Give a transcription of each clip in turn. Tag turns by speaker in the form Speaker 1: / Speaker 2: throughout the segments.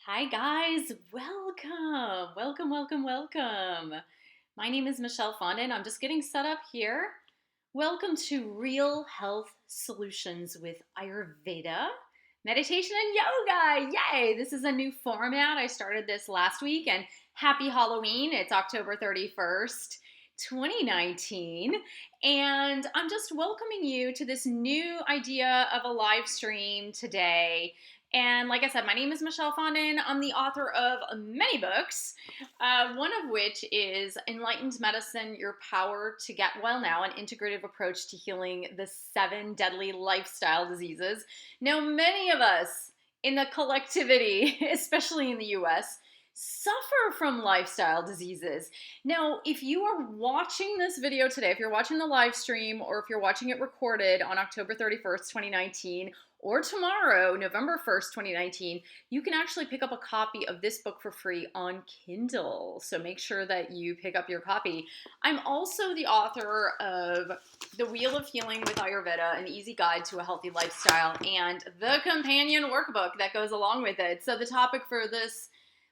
Speaker 1: Hi, guys. Welcome. Welcome, welcome, welcome. My name is Michelle Fondin. I'm just getting set up here. Welcome to Real Health Solutions with Ayurveda, meditation, and yoga. Yay! This is a new format. I started this last week, and happy Halloween. It's October 31st. 2019, and I'm just welcoming you to this new idea of a live stream today. And like I said, my name is Michelle Fondin. I'm the author of many books, one of which is Enlightened Medicine, Your Power to Get Well Now, an integrative approach to healing the 7 deadly lifestyle diseases. Now, many of us in the collectivity, especially in the US, suffer from lifestyle diseases. Now, if you are watching this video today, if you're watching the live stream or if you're watching it recorded on October 31st, 2019, or tomorrow, November 1st, 2019, you can actually pick up a copy of this book for free on Kindle. So make sure that you pick up your copy. I'm also the author of The Wheel of Healing with Ayurveda, an easy guide to a healthy lifestyle, and the companion workbook that goes along with it. So the topic for this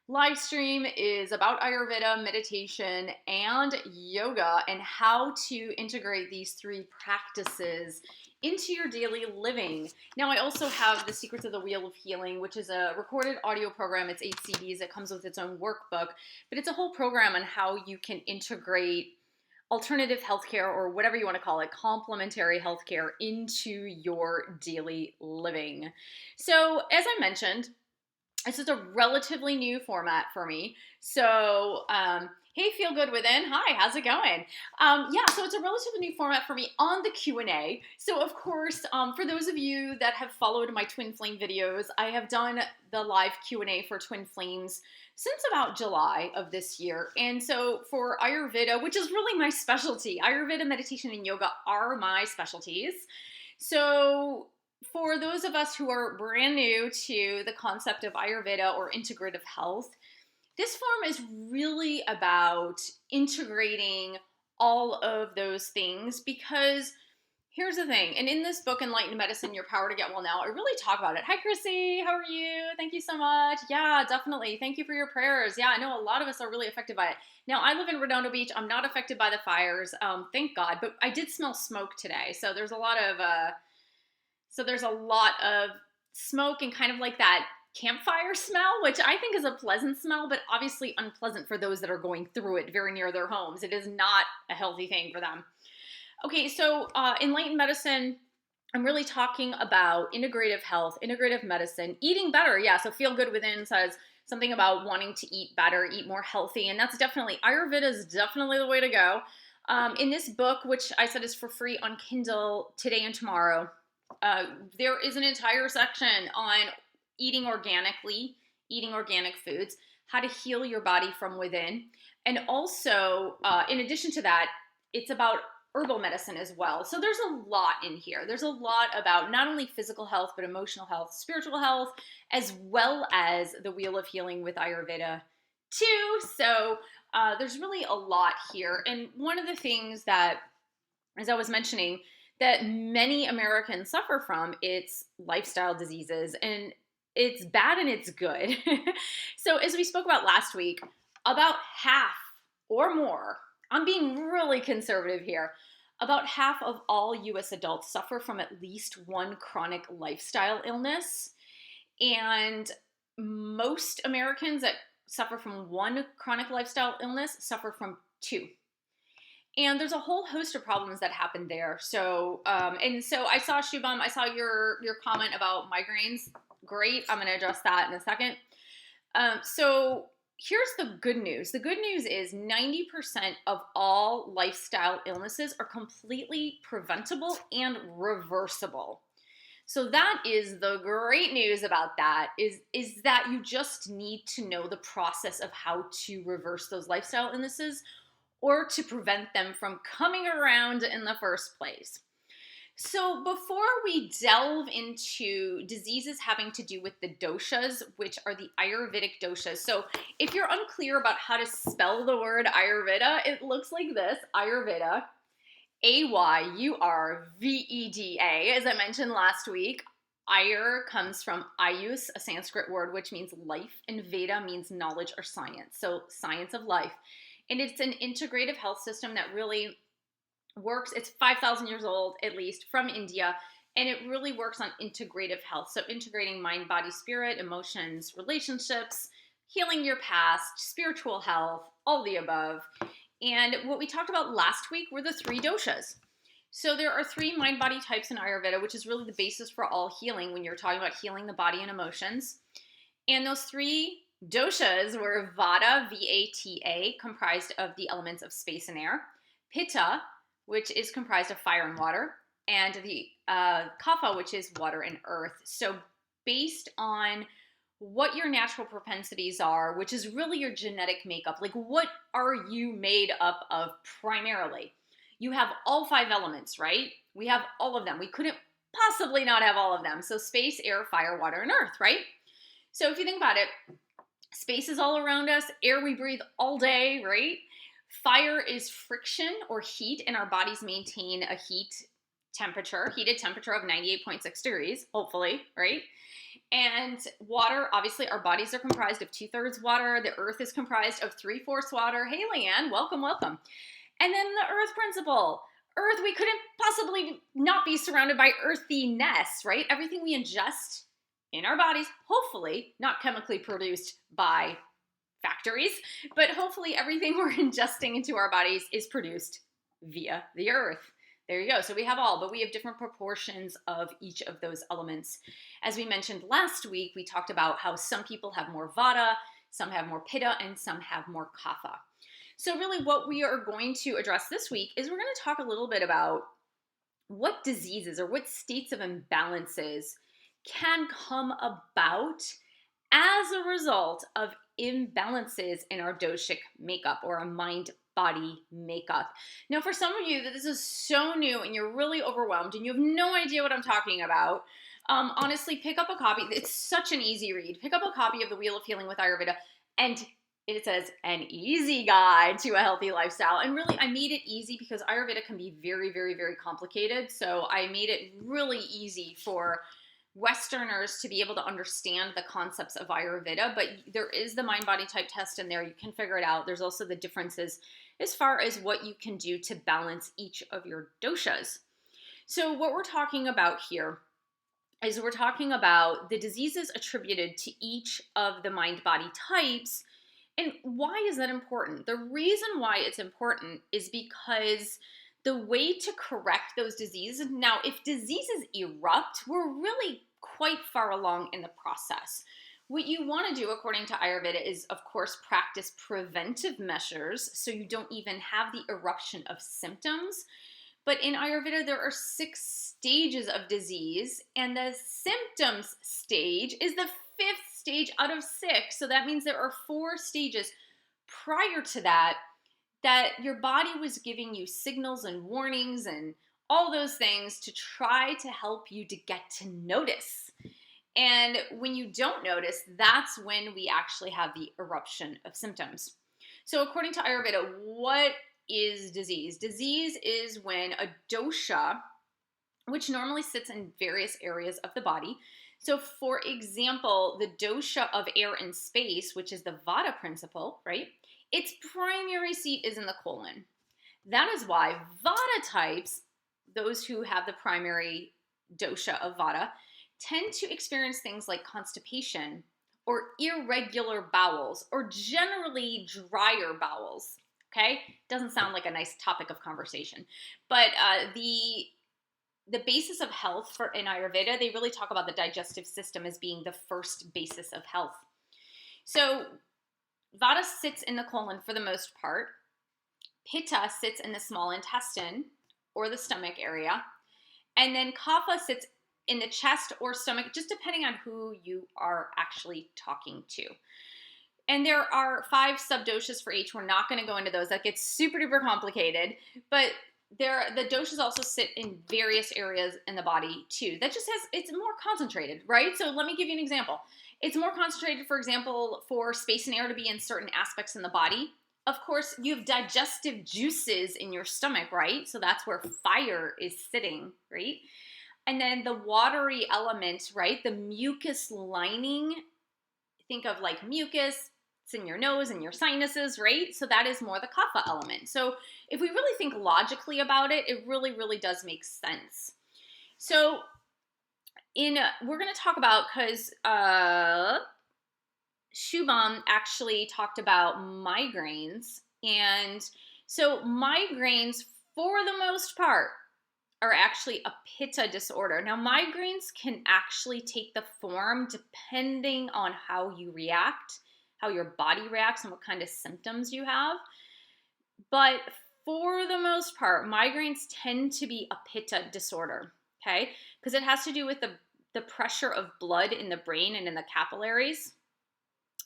Speaker 1: live stream is about Ayurveda, meditation, and yoga, and how to integrate these 3 practices into your daily living. Now, I also have The Secrets of the Wheel of Healing, which is a recorded audio program. It's 8 CDs. It comes with its own workbook, but it's a whole program on how you can integrate alternative healthcare, or whatever you want to call it, complementary healthcare, into your daily living. So, as I mentioned, this is a relatively new format for me. So, hey, Feel Good Within. Hi, how's it going? So it's a relatively new format for me on the Q&A. So, of course, for those of you that have followed my Twin Flame videos, I have done the live Q&A for Twin Flames since about July of this year. And so for Ayurveda, which is really my specialty, Ayurveda, meditation, and yoga are my specialties. So for those of us who are brand new to the concept of Ayurveda or integrative health, this form is really about integrating all of those things, because here's the thing, and in this book, Enlightened Medicine, Your Power to Get Well Now, I really talk about it. Hi, Chrissy, how are you? Thank you so much. Yeah, definitely. Thank you for your prayers. Yeah, I know a lot of us are really affected by it. Now, I live in Redondo Beach. I'm not affected by the fires, thank God, but I did smell smoke today, so there's a lot of smoke and kind of like that campfire smell, which I think is a pleasant smell, but obviously unpleasant for those that are going through it very near their homes. It is not a healthy thing for them. Okay, so Enlightened Medicine, I'm really talking about integrative health, integrative medicine, eating better. Yeah, so Feel Good Within says something about wanting to eat better, eat more healthy, and that's definitely, Ayurveda is definitely the way to go. In this book, which I said is for free on Kindle today and tomorrow, there is an entire section on eating organically, eating organic foods, how to heal your body from within. And also, in addition to that, it's about herbal medicine as well. So there's a lot in here. There's a lot about not only physical health, but emotional health, spiritual health, as well as the Wheel of Healing with Ayurveda too. So there's really a lot here. And one of the things that, as I was mentioning, that many Americans suffer from, it's lifestyle diseases, and it's bad and it's good. So as we spoke about last week, about half or more, I'm being really conservative here, about half of all US adults suffer from at least one chronic lifestyle illness. And most Americans that suffer from one chronic lifestyle illness suffer from 2. And there's a whole host of problems that happen there. So, so I saw, Shubham, I saw your comment about migraines. Great. I'm going to address that in a second. So here's the good news. The good news is 90% of all lifestyle illnesses are completely preventable and reversible. So that is the great news about that, is that you just need to know the process of how to reverse those lifestyle illnesses, or to prevent them from coming around in the first place. So before we delve into diseases having to do with the doshas, which are the Ayurvedic doshas. So if you're unclear about how to spell the word Ayurveda, it looks like this: Ayurveda, Ayurveda, as I mentioned last week. Ayur comes from Ayus, a Sanskrit word which means life, and Veda means knowledge or science. So science of life. And it's an integrative health system that really works. It's 5,000 years old, at least, from India. And it really works on integrative health. So integrating mind, body, spirit, emotions, relationships, healing your past, spiritual health, all the above. And what we talked about last week were the 3 doshas. So there are 3 mind-body types in Ayurveda, which is really the basis for all healing when you're talking about healing the body and emotions. And those 3 doshas were Vata, V-A-T-A, comprised of the elements of space and air, Pitta, which is comprised of fire and water, and the Kapha, which is water and earth. So based on what your natural propensities are, which is really your genetic makeup, like what are you made up of primarily? You have all 5 elements, right? We have all of them. We couldn't possibly not have all of them. So space, air, fire, water, and earth, right? So if you think about it, space is all around us. Air we breathe all day, right? Fire is friction or heat, and our bodies maintain a heated temperature of 98.6 degrees, hopefully, right? And water, obviously, our bodies are comprised of 2/3 water. The earth is comprised of 3/4 water. Hey, Leanne, welcome, welcome. And then the earth principle. Earth, we couldn't possibly not be surrounded by earthiness, right? Everything we ingest in our bodies, hopefully not chemically produced by factories, but hopefully everything we're ingesting into our bodies is produced via the earth. There you go. So we have all, but we have different proportions of each of those elements. As we mentioned last week, we talked about how some people have more Vata, some have more Pitta, and some have more Kapha. So really what we are going to address this week is we're going to talk a little bit about what diseases or what states of imbalances can come about as a result of imbalances in our doshic makeup or a mind-body makeup. Now, for some of you that this is so new and you're really overwhelmed and you have no idea what I'm talking about, honestly, pick up a copy. It's such an easy read. Pick up a copy of The Wheel of Healing with Ayurveda, and it says an easy guide to a healthy lifestyle. And really, I made it easy because Ayurveda can be very, very, very complicated. So I made it really easy for Westerners to be able to understand the concepts of Ayurveda, but there is the mind-body type test in there. You can figure it out. There's also the differences as far as what you can do to balance each of your doshas. So what we're talking about here is we're talking about the diseases attributed to each of the mind-body types. And why is that important? The reason why it's important is because the way to correct those diseases, now if diseases erupt, we're really quite far along in the process. What you want to do, according to Ayurveda, is of course practice preventive measures so you don't even have the eruption of symptoms. But in Ayurveda, there are 6 stages of disease, and the symptoms stage is the 5th stage out of 6. So that means there are 4 stages prior to that your body was giving you signals and warnings and all those things to try to help you to get to notice. And when you don't notice, that's when we actually have the eruption of symptoms. So according to Ayurveda, what is disease? Disease is when a dosha, which normally sits in various areas of the body. So for example, the dosha of air and space, which is the Vata principle, right? Its primary seat is in the colon. That is why Vata types, those who have the primary dosha of Vata, tend to experience things like constipation or irregular bowels or generally drier bowels. Okay? Doesn't sound like a nice topic of conversation. But the basis of health in Ayurveda, they really talk about the digestive system as being the first basis of health. So Vata sits in the colon for the most part. Pitta sits in the small intestine or the stomach area. And then Kapha sits in the chest or stomach, just depending on who you are actually talking to. And there are 5 subdoshas for each. We're not going to go into those. That gets super duper complicated. But the doshas also sit in various areas in the body too. That just it's more concentrated, right? So let me give you an example. It's more concentrated, for example, for space and air to be in certain aspects in the body. Of course, you have digestive juices in your stomach, right? So that's where fire is sitting, right? And then the watery element, right? The mucus lining, think of like mucus, it's in your nose and your sinuses, right? So that is more the kapha element. So if we really think logically about it, it really, really does make sense. So we're going to talk about, because Shubham actually talked about migraines. And so migraines, for the most part, are actually a pitta disorder. Now, migraines can actually take the form depending on how you react, how your body reacts, and what kind of symptoms you have. But for the most part, migraines tend to be a pitta disorder, okay? Because it has to do with the pressure of blood in the brain and in the capillaries.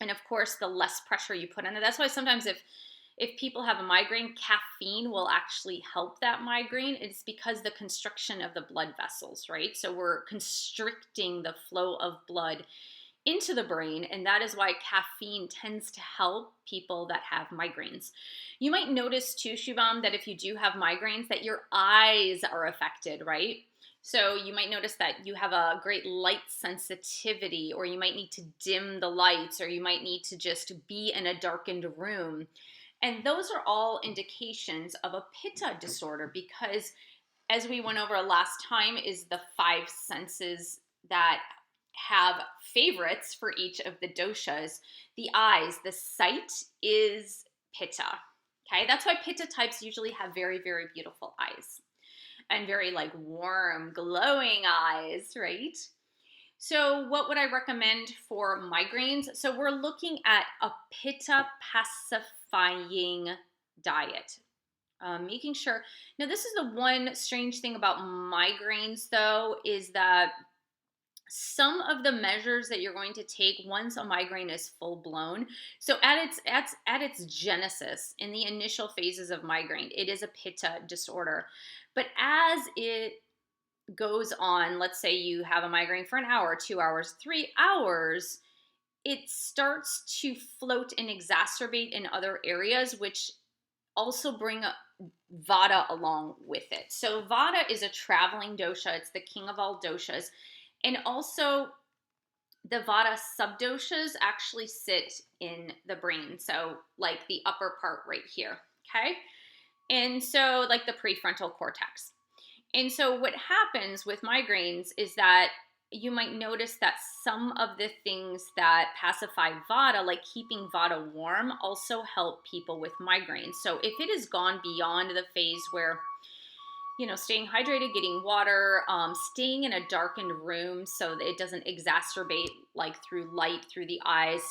Speaker 1: And of course, the less pressure you put on it. That's why sometimes if people have a migraine, caffeine will actually help that migraine. It's because the constriction of the blood vessels, right? So we're constricting the flow of blood into the brain, and that is why caffeine tends to help people that have migraines. You might notice too, Shubham, that if you do have migraines, that your eyes are affected, right? So you might notice that you have a great light sensitivity, or you might need to dim the lights, or you might need to just be in a darkened room. And those are all indications of a pitta disorder, because as we went over last time, is the five senses that have favorites for each of the doshas. The eyes, the sight is pitta. Okay, that's why pitta types usually have very, very beautiful eyes and very like warm, glowing eyes, right? So what would I recommend for migraines? So we're looking at a pitta pacifying diet. Making sure. Now, this is the one strange thing about migraines, though, is that some of the measures that you're going to take once a migraine is full blown. So at its genesis, in the initial phases of migraine, it is a pitta disorder. But as it goes on, let's say you have a migraine for an hour, 2 hours, 3 hours, it starts to float and exacerbate in other areas, which also bring Vata along with it. So Vata is a traveling dosha. It's the king of all doshas. And also the Vata subdoshas actually sit in the brain. So like the upper part right here, okay? And so like the prefrontal cortex. And so what happens with migraines is that you might notice that some of the things that pacify Vata, like keeping Vata warm, also help people with migraines. So if it has gone beyond the phase where, you know, staying hydrated, getting water, staying in a darkened room so that it doesn't exacerbate like through light, through the eyes,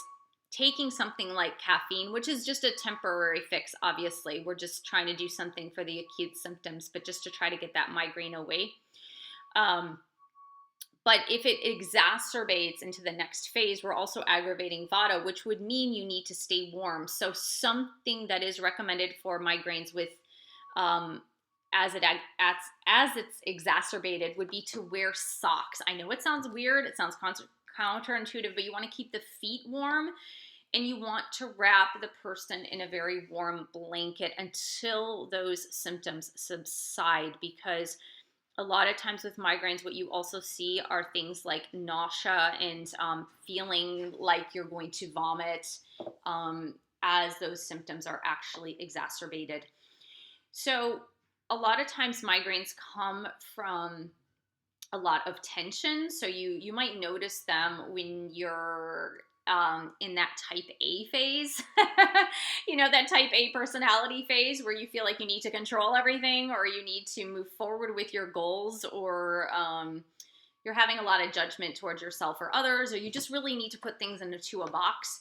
Speaker 1: taking something like caffeine, which is just a temporary fix, obviously. We're just trying to do something for the acute symptoms, but just to try to get that migraine away. But if it exacerbates into the next phase, we're also aggravating Vata, which would mean you need to stay warm. So something that is recommended for migraines with as it's exacerbated would be to wear socks. I know it sounds weird, it sounds counterintuitive, but you want to keep the feet warm, and you want to wrap the person in a very warm blanket until those symptoms subside, because a lot of times with migraines, what you also see are things like nausea and feeling like you're going to vomit as those symptoms are actually exacerbated. So a lot of times migraines come from a lot of tension. So you might notice them when you're in that type A phase, you know, that type A personality phase where you feel like you need to control everything, or you need to move forward with your goals, or you're having a lot of judgment towards yourself or others, or you just really need to put things into a box.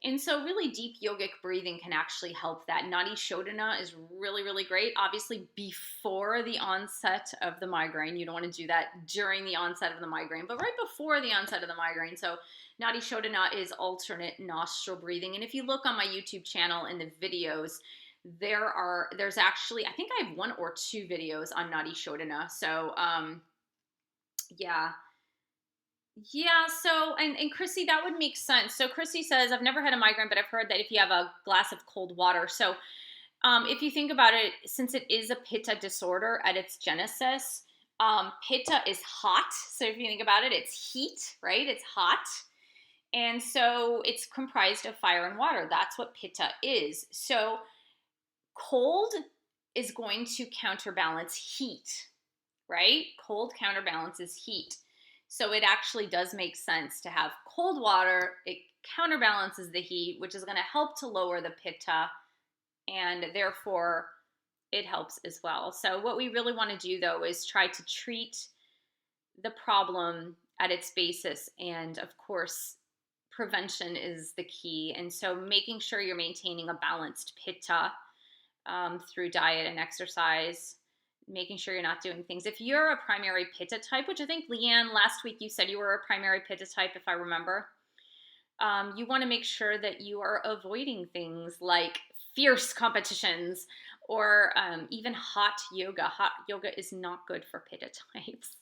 Speaker 1: And so really deep yogic breathing can actually help that. Nadi Shodhana is really, really great. Obviously, before the onset of the migraine. You don't want to do that during the onset of the migraine, but right before the onset of the migraine. So Nadi Shodhana is alternate nostril breathing. And if you look on my YouTube channel in the videos, there's actually, I think I have 1 or 2 videos on Nadi Shodhana. So yeah. Yeah, so, and Chrissy, that would make sense. So Chrissy says, I've never had a migraine, but I've heard that if you have a glass of cold water. So if you think about it, since it is a pitta disorder at its genesis, Pitta is hot. So if you think about it, it's heat, right? It's hot. And so it's comprised of fire and water. That's what pitta is. So cold is going to counterbalance heat, right? Cold counterbalances heat. So it actually does make sense to have cold water. It counterbalances the heat, which is going to help to lower the pitta, and therefore it helps as well. So what we really want to do though is try to treat the problem at its basis, and of course prevention is the key. And so making sure you're maintaining a balanced pitta through diet and exercise, making sure you're not doing things. If you're a primary pitta type, which I think Leanne last week you said you were a primary pitta type, if I remember, you want to make sure that you are avoiding things like fierce competitions or even hot yoga. Hot yoga is not good for pitta types.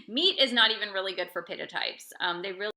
Speaker 1: Meat is not even really good for pitta types. They really